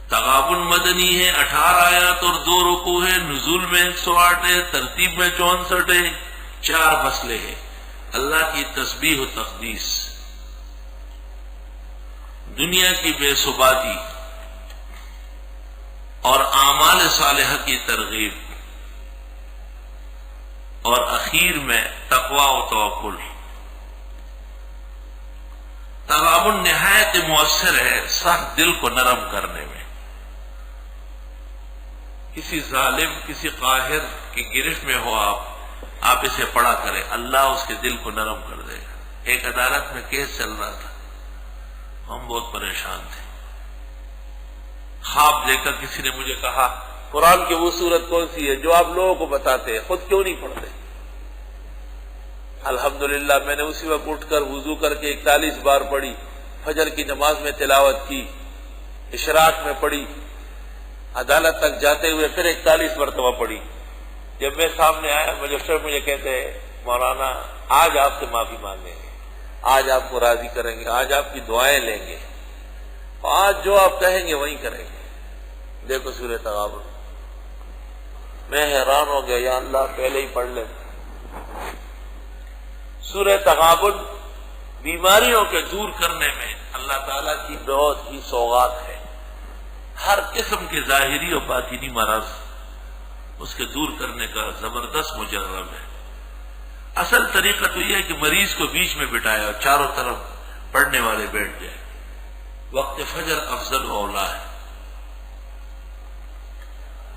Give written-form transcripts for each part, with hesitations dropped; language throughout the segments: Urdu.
تغابن مدنی ہے، 18 آیات اور 2 رکوع ہے، نزول میں 108 ہے، ترتیب میں 64 ہے، 4 مسئلے ہیں۔ اللہ کی تسبیح و تقدیس، دنیا کی بے ثباتی اور اعمال صالحہ کی ترغیب، اور اخیر میں تقوی و توکل۔ تغابن نہایت مؤثر ہے سخت دل کو نرم کرنے میں۔ کسی ظالم، کسی قاہر کی گرفت میں ہو آپ اسے پڑھا کریں، اللہ اس کے دل کو نرم کر دے گا۔ ایک عدالت میں کیس چل رہا تھا، ہم بہت پریشان تھے۔ خواب دیکھ کر کسی نے مجھے کہا قرآن کی وہ سورت کون سی ہے جو آپ لوگوں کو بتاتے ہیں، خود کیوں نہیں پڑھتے؟ الحمدللہ میں نے اسی وقت اٹھ کر وضو کر کے 41 بار پڑھی، فجر کی نماز میں تلاوت کی، اشراق میں پڑھی، عدالت تک جاتے ہوئے پھر 41 مرتبہ پڑھی۔ جب میں سامنے آیا مجسٹر مجھے کہتے ہیں مولانا آج آپ سے معافی مانگیں گے، آج آپ کو راضی کریں گے، آج آپ کی دعائیں لیں گے، آج جو آپ کہیں گے وہی کریں گے۔ دیکھو سورہ تغابن، میں حیران ہو گیا، یا اللہ پہلے ہی پڑھ لیں۔ سورہ تغابن بیماریوں کے دور کرنے میں اللہ تعالیٰ کی بہت ہی سوغات ہے۔ ہر قسم کے ظاہری اور باطنی مرض اس کے دور کرنے کا زبردست مجرب ہے۔ اصل طریقہ تو یہ ہے کہ مریض کو بیچ میں بٹھایا اور چاروں طرف پڑھنے والے بیٹھ جائے۔ وقت فجر افضل و اولا ہے،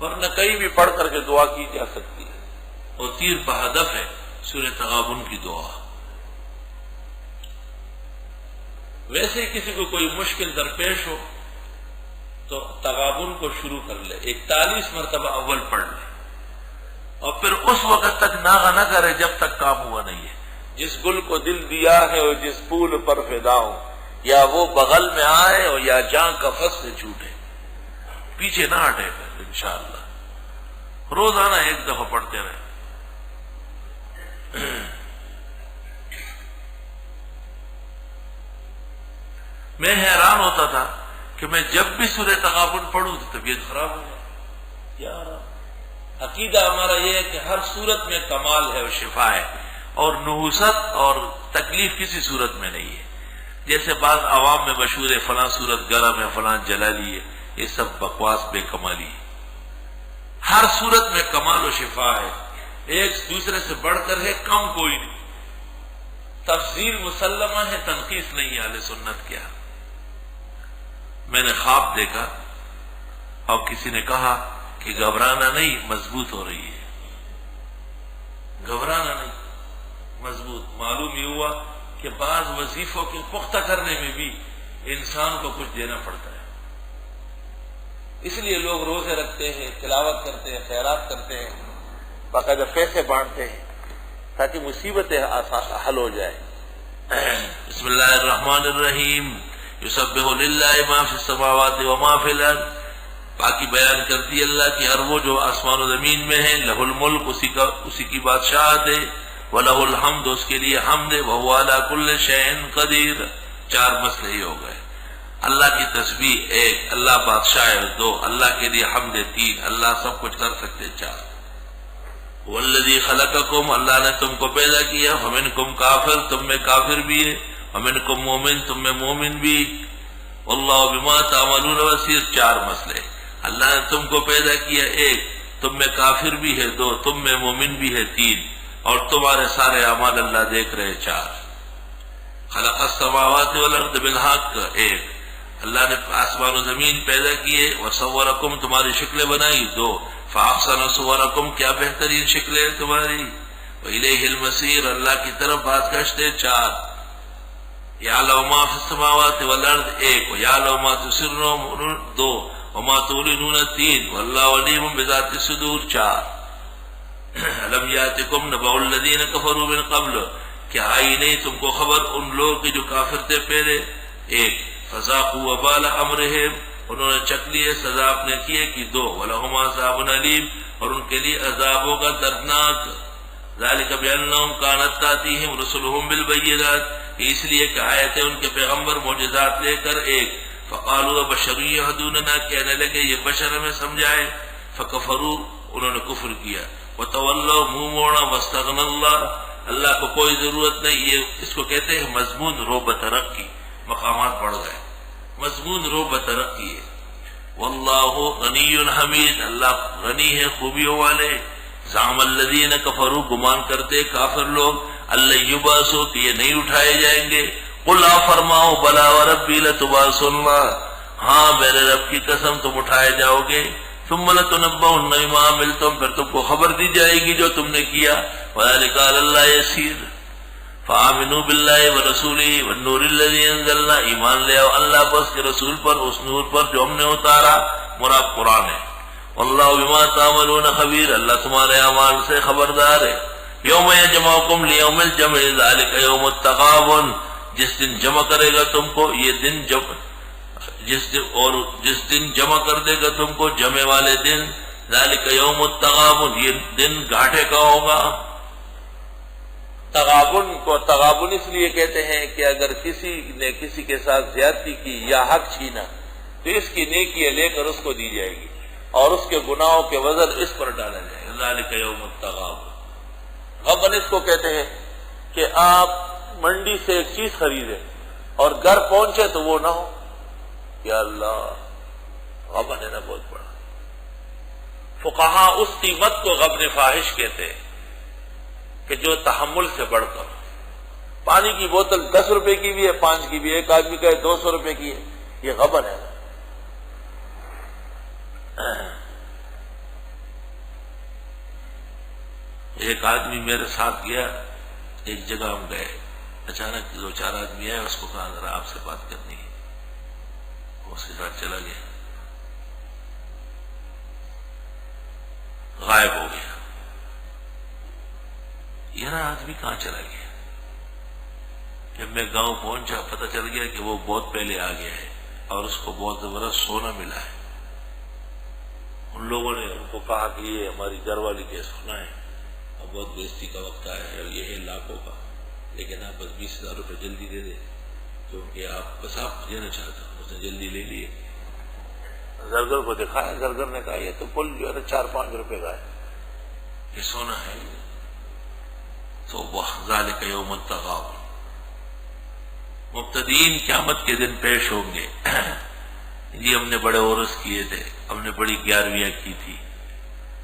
ورنہ کہیں بھی پڑھ کر کے دعا کی جا سکتی ہے، اور تیر بہدف ہے سورہ تغابن کی دعا۔ ویسے کسی کو کوئی مشکل درپیش ہو تو تغابن کو شروع کر لے، 41 مرتبہ اول پڑھ لے، اور پھر اس وقت تک ناغہ نہ کرے جب تک کام ہوا نہیں ہے۔ جس گل کو دل دیا ہے اور جس پھول پر فدا ہو، یا وہ بغل میں آئے اور یا جان کا فس سے چھوٹے، پیچھے نہ ہٹے پھر انشاءاللہ۔ روزانہ 1 دفعہ پڑھتے رہے۔ میں حیران ہوتا تھا کہ میں جب بھی سورہ تغابن پڑھوں تو طبیعت خراب ہو جائے۔ یا رب، عقیدہ ہمارا یہ ہے کہ ہر صورت میں کمال ہے اور شفا ہے، اور نحوست اور تکلیف کسی صورت میں نہیں ہے۔ جیسے بعض عوام میں مشہور ہے فلاں صورت گرم ہے، فلاں جلالی ہے، یہ سب بکواس بے کمالی ہے۔ ہر صورت میں کمال و شفا ہے، ایک دوسرے سے بڑھ کر ہے، کم کوئی نہیں۔ تفسیر مسلمہ ہے، تنقیص نہیں ہے اہل سنت کیا۔ میں نے خواب دیکھا اور کسی نے کہا کہ گھبرانا نہیں، مضبوط ہو رہی ہے۔ گھبرانا نہیں، مضبوط۔ معلوم یہ ہوا کہ بعض وظیفوں کے پختہ کرنے میں بھی انسان کو کچھ دینا پڑتا ہے، اس لیے لوگ روزے رکھتے ہیں، تلاوت کرتے ہیں، خیرات کرتے ہیں، باقاعدہ پیسے بانٹتے ہیں تاکہ مصیبتیں حل ہو جائے۔ بسم اللہ الرحمن الرحیم، یسبح للہ ما فی السماوات و ما فی الارض۔ باقی بیان کرتی ہے اللہ کی ہر وہ جو آسمان و زمین میں ہے، لہ الملک، اسی کی بادشاہت ہے، وَلَهُ الْحَمْدُ، اس کے لیے حمد ہے، وَهُوَ عَلَى كُلِّ شَيْءٍ قَدِيرٌ۔ 4 مسئلے ہی ہو گئے۔ اللہ کی تسبیح 1، اللہ بادشاہ ہے 2، اللہ کے لیے حمد 3، اللہ سب کچھ کر سکتے 4۔ وَالَّذِي خَلَقَكُمْ، اللہ نے تم کو پیدا کیا، وَمِنْكُمْ کافر، تم میں کافر بھی ہے، وَمِنْكُمْ مومن، تم میں مومن بھی، وَاللَّهُ بِمَا تَعْمَلُونَ بَصِيرٌ۔ 4 مسئلے۔ اللہ نے تم کو پیدا کیا 1، تم میں کافر بھی ہے 2، تم میں مومن بھی ہے 3، اور تمہارے سارے اعمال اللہ دیکھ رہے 4۔ خلق السماوات والارض بالحق 1، اللہ نے آسمان و زمین پیدا کیے، وصورکم، تمہاری شکلیں بنائی 2، فاحسن صورکم، کیا بہترین شکلیں تمہاری، وإلیہ المصیر، اللہ کی طرف بات گشت 4۔ یعلم ما فی السماوات والارض 1، ویعلم ما تسرون 2، وما تعلنون 3، واللہ علیم بذات الصدور 4۔ الم یاتکم نبأ الذین کفروا من قبل، کیا آئی نہیں تم کو خبر ان لوگوں کی جو کافر تھے پہلے؟ 1، فذاقوا وبال امرہم، انہوں نے چکھ لیے سزا اپنے کیے کی 2، ولہم عذاب علیم، اور ان کے لیے عذاب ہوگا دردناک۔ ذالک بانہم کانت تاتیہم رسلہم بالبینات، اس لیے کہ آئے تھے ان کے پیغمبر معجزات لے کر 1، فقالوا بشر یہدوننا، کہنے لگے یہ بشر ہمیں سمجھائے. فکفروا، انہوں نے کفر کیا. وتولوا، منہ موڑا. واستغنى اللہ، اللہ کو کوئی ضرورت نہیں. یہ اس کو کہتے ہیں مضمون رو بترقی، مقامات بڑھ گئے. مضمون رو بترقی ہے. واللہ غنی حمید، اللہ غنی ہے خوبیوں والے. زعم الذین کفروا، گمان کرتے کافر لوگ، اللہ یبعثوا، کہ یہ نہیں اٹھائے جائیں گے. قل آپ فرماؤ بلا وربی لتبعثن، ہاں میرے رب کی قسم تم اٹھائے جاؤ گے. ثم لتنبؤن بما عملتم، پھر تم کو خبر دی جائے گی جو تم نے کیا. وذلک علی اللہ یسیر. فآمنوا باللہ ورسولہ والنور الذی انزلنا، ایمان لے آؤ اللہ پر، اس کے رسول پر، اس نور پر جو ہم نے اتارا، مراد قرآن ہے. واللہ بما تعملون خبیر، اللہ تمہارے اعمال سے خبردار ہے. یوم یجمعکم لیوم الجمع ذلک یوم التغابن، جس دن جمع کرے گا تم کو، یہ دن جس دن جمع کر دے گا تم کو، جمع والے دن. ذالک یوم التغابن، یہ دن گھاٹے کا ہوگا. تغابن کو تغابن اس لیے کہتے ہیں کہ اگر کسی نے کسی کے ساتھ زیادتی کی یا حق چھینا تو اس کی نیکی لے کر اس کو دی جائے گی اور اس کے گناہوں کے وزن اس پر ڈالا جائے گا. ذالک یوم التغابن. غبن اس کو کہتے ہیں کہ آپ منڈی سے ایک چیز خریدیں اور گھر پہنچے تو وہ نہ ہو. یا اللہ، غبن ہے نا بہت بڑا. فقہا اس قیمت کو غبن فاحش کہتے ہیں کہ جو تحمل سے بڑھ کر. پانی کی بوتل 10 روپے کی بھی ہے، 5 کی بھی ہے، ایک آدمی کا 200 روپے کی ہے، یہ غبن ہے. ایک آدمی میرے ساتھ گیا، ایک جگہ ہم گئے، اچانک 2-4 آدمی آئے، اس کو کہا ذرا آپ سے بات کرنی ہے. وہ اس کے ساتھ چلا گیا، غائب ہو گیا. یہ آدمی کہاں چلا گیا؟ جب میں گاؤں پہنچا پتہ چل گیا کہ وہ بہت پہلے آ گیا ہے اور اس کو بہت زبردست سونا ملا ہے. ان لوگوں نے ان کو کہا کہ یہ ہماری گھر والی کے سونا ہے اور بہت بےزتی کا وقت آیا ہے اور یہ ہے لاکھوں کا، لیکن آپ بس 20,000 روپے جلدی دے دیں کیونکہ آپ دینا چاہتا ہوں. اس نے جلدی لے لیے. زرگر کو دکھایا، زرگر نے کہا یہ تو پل جو ہے 4-5 روپے کا ہے، یہ سونا ہے. تو وہ ذالک یوم التغابن. مبتدئین قیامت کے دن پیش ہوں گے. جی ہم نے بڑے عرس کیے تھے، ہم نے بڑی 11ویاں کی تھی،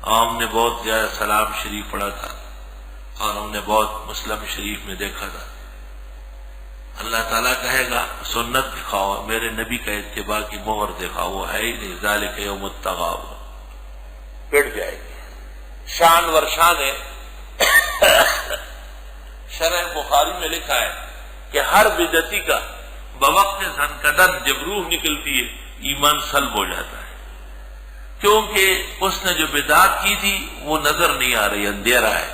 اور ہم نے بہت زیادہ سلام شریف پڑھا تھا، اور ہم نے بہت مسلم شریف میں دیکھا تھا. اللہ تعالیٰ کہے گا سنت دکھاؤ، میرے نبی کا اتباع کی مہر دکھاؤ، وہ ہے ہی نہیں. ذالک یوم التغابن. پٹ جائے گی. شان ورشان ہے. شرح بخاری میں لکھا ہے کہ ہر بدعتی کا بوقت زنکدن جب روح نکلتی ہے ایمان سلب ہو جاتا ہے، کیونکہ اس نے جو بدعت کی تھی وہ نظر نہیں آ رہی، اندھیرا ہے.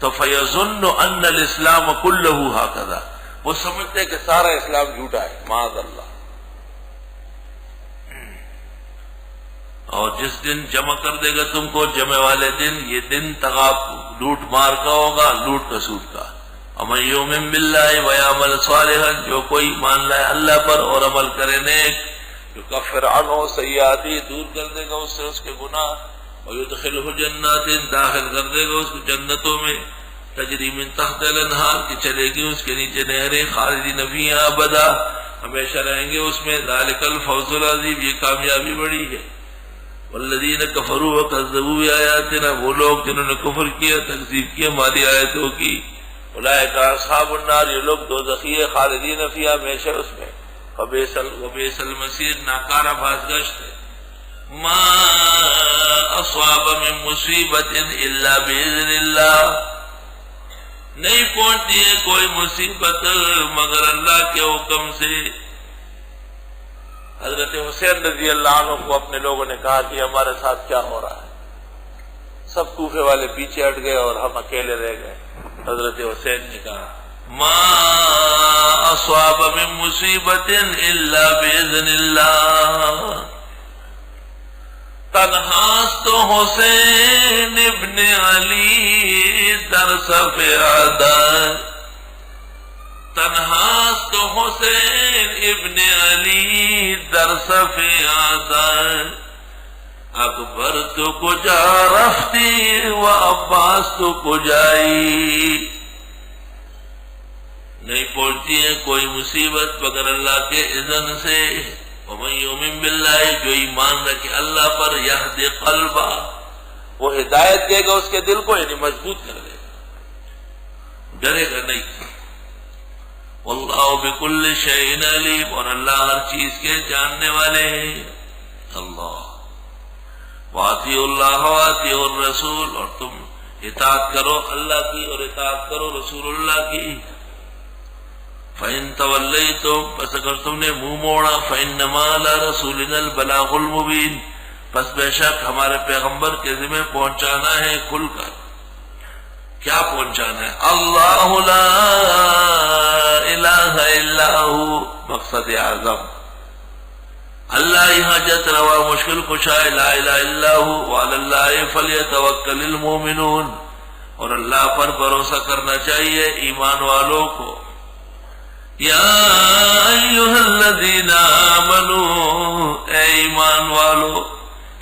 تو فیظن ان الاسلام کلہ ہکذا، وہ سمجھتے کہ سارا اسلام جھوٹا ہے، معاذ اللہ. اور جس دن جمع کر دے گا تم کو، جمع والے دن، یہ دن لوٹ مار کا ہوگا، لوٹ کا سود کا. ومن یؤمن باللہ ویعمل صالحا، جو کوئی مان لائے اللہ پر اور عمل کرے نیک، یکفر عنہ سیئاتی، دور کر دے گا اس سے اس کے گناہ، ویدخلہ جنات، داخل کر دے گا اس کو جنتوں میں، تجری من تحت الانہار، کی چلے گی اس کے نیچے نہریں، خالدین فیہا ابدا، ہمیشہ رہیں گے اس میں. ذالک الفوز العظیم، یہ کامیابی بڑی ہے. والذین کفروا وکذبوا بآیاتنا، وہ لوگ جنہوں نے کفر کیا، تکذیب کیا ہماری آیتوں کی. اولئک اصحاب النار، یہ لوگ دوزخی ہے، خالدین فیہا، ہمیشہ اس میں. وبئس المصیر، ناکارہ بازگشت ہے. ما اصاب من مصیبت الا باذن اللہ، نہیں پہنچتی ہے کوئی مصیبت مگر اللہ کے حکم سے. حضرت حسین رضی اللہ عنہ کو اپنے لوگوں نے کہا کہ ہمارے ساتھ کیا ہو رہا ہے. سب کوفے والے پیچھے ہٹ گئے اور ہم اکیلے رہ گئے. حضرت حسین نے کہا ما اصاب من مصیبت الا باذن اللہ، تنہاست تو حسین ابن علی در صف عدد، تنہاست حسین ابن علی در صف آزاد، اکبر تو کجا رفتی و عباس تو کجائی۔ نہیں پہنچتی ہے کوئی مصیبت مگر اللہ کے اذن سے۔ ومن یؤمن باللہ، جو ایمان رکھے اللہ پر، یہد قلبہ، وہ ہدایت دے گا اس کے دل کو، یعنی مضبوط کر دے گا، ڈرے گا نہیں۔ واللہ بکل شیء علیم، اور اللہ ہر چیز کے جاننے والے ہیں۔ اللہ واطیعوا اللہ واطیعوا الرسول، اور تم اطاعت کرو اللہ کی اور اطاعت کرو رسول اللہ کی۔ فَإِن تَوَلَّيْتُمْ، پس اگر تم نے منہ موڑا، فَإِنَّمَا عَلَىٰ رَسُولِنَا الْبَلَاغُ الْمُبِينُ، پس بے شک ہمارے پیغمبر کے ذمہ پہنچانا ہے کھل کر۔ کیا پہنچانا ہے؟ اللہ لا الہ الا ہو، مقصد اعظم۔ اللہ ہی حاجت روا مشکل کشائے، لا الہ الا ہو، وعلی اللہ فلیتوکل المؤمنون، اور اللہ پر بھروسہ کرنا چاہیے ایمان والوں کو۔ یا ایھا الذین آمنوا، اے ایمان والو،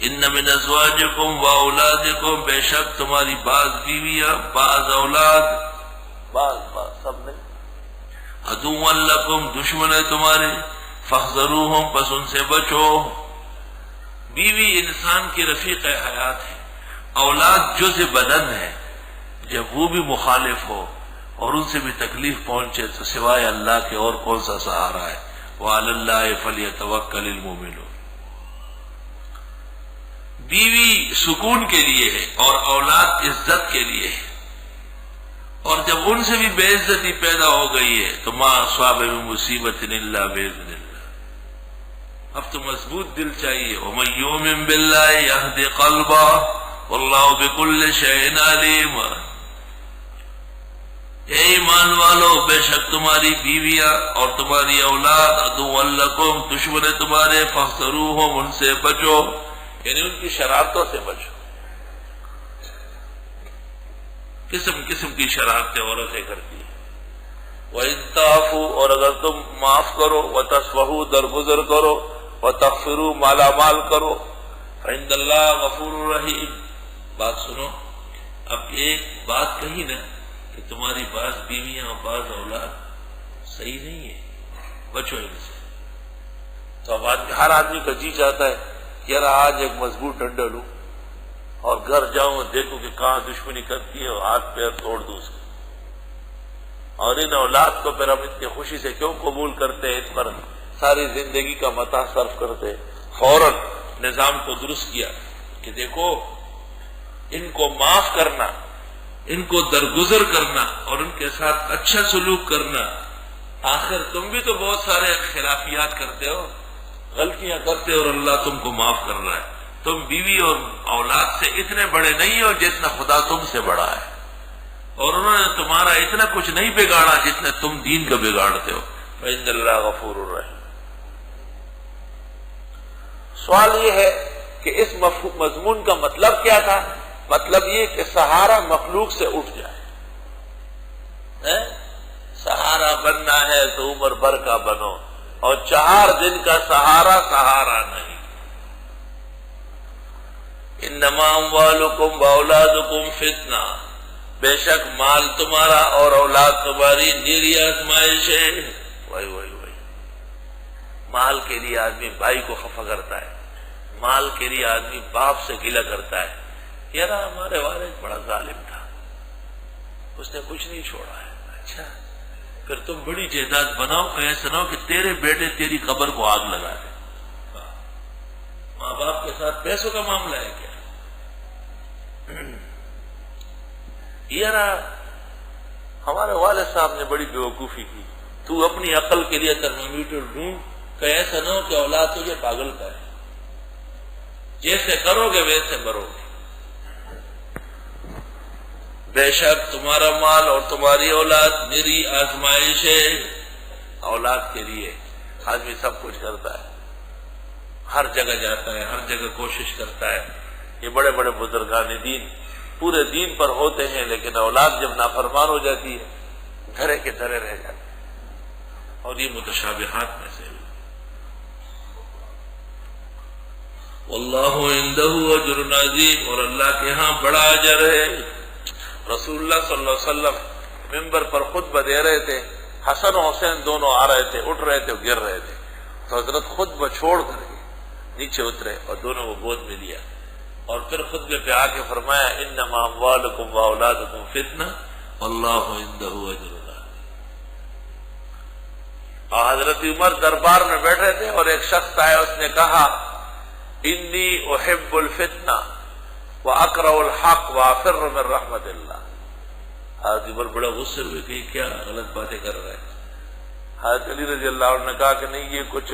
ان من ازواجکم و اولادکم، بے شک تمہاری بعض بیویاں، بعض اولاد، بعض سب نہیں، عدو لکم، دشمن ہے تمہارے، فاحذروہم، پس ان سے بچو۔ بیوی انسان کی رفیق حیات ہے، اولاد جزء بدن ہے، جب وہ بھی مخالف ہو اور ان سے بھی تکلیف پہنچے تو سوائے اللہ کے اور کون سا سہارا ہے؟ وعلی اللہ فلیتوکل المؤمنون۔ بیوی سکون کے لیے ہے اور اولاد عزت کے لیے ہے، اور جب ان سے بھی بے عزتی پیدا ہو گئی ہے تو ما اصاب من مصیبت الا باذن اللہ۔ اب تو مضبوط دل چاہیے۔ ومن یؤمن باللہ یہد قلبہ واللہ بکل شیء علیم۔ اے ایمان والو، بے شک تمہاری بیویاں اور تمہاری اولاد عدو لکم، دشمن تمہارے، فاحذروہم، ان سے بچو، یعنی ان کی شرارتوں سے بچو۔ قسم قسم کی شرارتیں عورتیں کرتی ہیں۔ وَإِن تَعْفُوا، اور اگر تم معاف کرو، وَتَصْفَحُوا، درگزر کرو، وَتَغْفِرُوا، مالا مال کرو، فَإِنَّ اللَّهَ غَفُورٌ رَحِيمٌ۔ بات سنو، اب ایک بات کہی نا کہ تمہاری بعض بیویاں اور بعض اولاد صحیح نہیں ہے، بچو ان سے۔ تو اب ہر آدمی کا جی چاہتا ہے کہ یار آج ایک مضبوط ڈنڈا لوں اور گھر جاؤں اور دیکھوں کہ کہاں دشمنی کرتی ہے اور ہاتھ پیر توڑ دوں اس کے۔ اور ان اولاد کو پھر ہم اتنی خوشی سے کیوں قبول کرتے ہیں، ان پر ساری زندگی کا متاع صرف کرتے۔ فوراً نظام کو درست کیا کہ دیکھو ان کو معاف کرنا، ان کو درگزر کرنا اور ان کے ساتھ اچھا سلوک کرنا۔ آخر تم بھی تو بہت سارے خلافیات کرتے ہو، غلطیاں کرتے ہو، اور اللہ تم کو معاف کر رہا ہے۔ تم بیوی اور اولاد سے اتنے بڑے نہیں ہو جتنا خدا تم سے بڑا ہے، اور انہوں نے تمہارا اتنا کچھ نہیں بگاڑا جتنا تم دین کا بگاڑتے ہو۔ فإن اللہ غفور الرحیم۔ سوال یہ ہے کہ اس مضمون کا مطلب کیا تھا؟ مطلب یہ کہ سہارا مخلوق سے اٹھ جائے۔ سہارا بننا ہے تو عمر بھر کا بنو، اور 4 دن کا سہارا سہارا نہیں۔ انما اموالکم واولادکم فتنہ، بے شک مال تمہارا اور اولاد تمہاری نیری آزمائش ہے۔ وہی مال کے لیے آدمی بھائی کو خفا کرتا ہے، مال کے لیے آدمی باپ سے گلہ کرتا ہے، یار ہمارے والد بڑا ظالم تھا، اس نے کچھ نہیں چھوڑا ہے۔ اچھا پھر تم بڑی جائیداد بناؤ، ایسا نہ ہو کہ تیرے بیٹے تیری قبر کو آگ لگا دے۔ ماں باپ کے ساتھ پیسوں کا معاملہ ہے کیا؟ یار ہمارے والد صاحب نے بڑی بیوقوفی کی، تو اپنی عقل کے لیے ترمامیٹر ڈھونڈ کہ ایسا نہ ہو کہ اولاد تجھے پاگل کرے، جیسے کرو گے ویسے مرو گے۔ بے شک تمہارا مال اور تمہاری اولاد میری آزمائش ہے۔ اولاد کے لیے آدمی سب کچھ کرتا ہے، ہر جگہ جاتا ہے، ہر جگہ کوشش کرتا ہے۔ یہ بڑے بڑے بزرگان دین پورے دین پر ہوتے ہیں، لیکن اولاد جب نافرمان ہو جاتی ہے دھرے کے دھرے رہ جاتے ہیں۔ اور یہ متشابہات میں سے. واللہ عندہ اجر عظیم، اور اللہ کے ہاں بڑا اجر ہے. رسول اللہ صلی اللہ علیہ وسلم ممبر پر خطبہ دے رہے تھے، حسن و حسین دونوں آ رہے تھے، اٹھ رہے تھے، گر رہے تھے، تو حضرت خطبہ چھوڑ کر نیچے اترے اور دونوں کو گود میں لیا، اور پھر خطبے پہ آ کے فرمایا انما اموالکم واولادکم فتنہ واللہ عندہ اجر عظیم. اور حضرت عمر دربار میں بیٹھے تھے اور ایک شخص آیا، اس نے کہا انی احب الفتنہ واکرہ الحق وافر من رحمت اللہ. حضرت عمر بڑا غصے ہوئے کہ کیا غلط باتیں کر رہے ہیں. حضرت علی رضی اللہ عنہ نے کہا کہ نہیں، یہ کچھ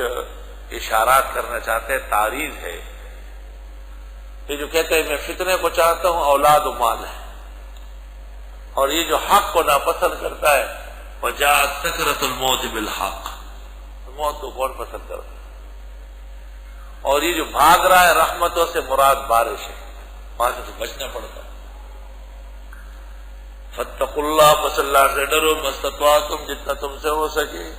اشارات کرنا چاہتے ہیں، تعریض ہے. یہ جو کہتے ہیں میں فتنے کو چاہتا ہوں، اولاد و مال ہے، اور یہ جو حق کو ناپسند کرتا ہے وجاءت سکرۃ الموت بالحق، موت کو کون پسند کرتا ہے. اور یہ جو بھاگ رہا ہے رحمتوں سے مراد بارش ہے، وہاں سے تو بچنا پڑتا ہے. فاتقوا اللہ، بس اللہ سے ڈرو، مستطاعتم، جتنا تم سے ہو سکے،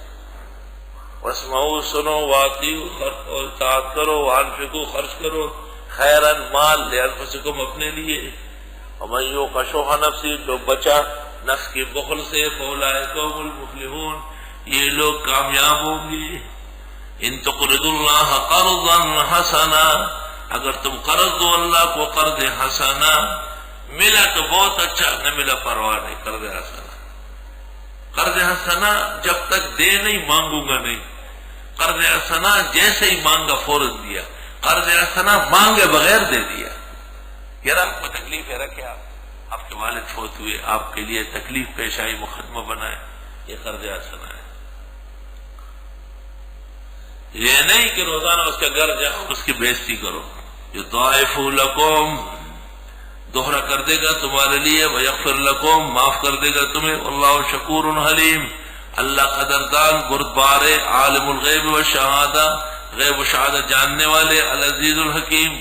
واسمعوا، سنو، واطیعوا، اور اطاعت کرو، وانفقوا، خرچ کرو، خیراً مال، لانفسکم، اپنے لیے، ومن یوق شح نفسہ، جو بچا نفس کے بخل سے، فاولئک هم المفلحون، یہ لوگ کامیاب ہوں گے. ان تقرضوا اللہ قرضا حسنا، اگر تم قرض دو اللہ کو قرض حسنا، ملا تو بہت اچھا، نہ ملا پرواہ نہیں. قرض حسنا، قرض حسنا جب تک دے نہیں مانگوں گا نہیں. قرض حسنا جیسے ہی مانگا فوراً دیا. قرض حسنا مانگے بغیر دے دیا. یار آپ کو تکلیف ہے، رکھے آپ کے والد فوت ہوئے، آپ کے لیے تکلیف پیش آئی، مقدمہ بنائے، یہ قرض حسنا ہے. یہ نہیں کہ روزانہ اس کے گھر جاؤ، اس کی بےزتی کرو. یضاعف لکم، دوہرا کر دے گا تمہارے لیے، ویغفر لکم، معاف کر دے گا تمہیں. اللہ شکور حلیم، اللہ قدردان، بردبار، عالم الغیب والشہادہ، غیب و شہادت جاننے والے، العزیز الحکیم.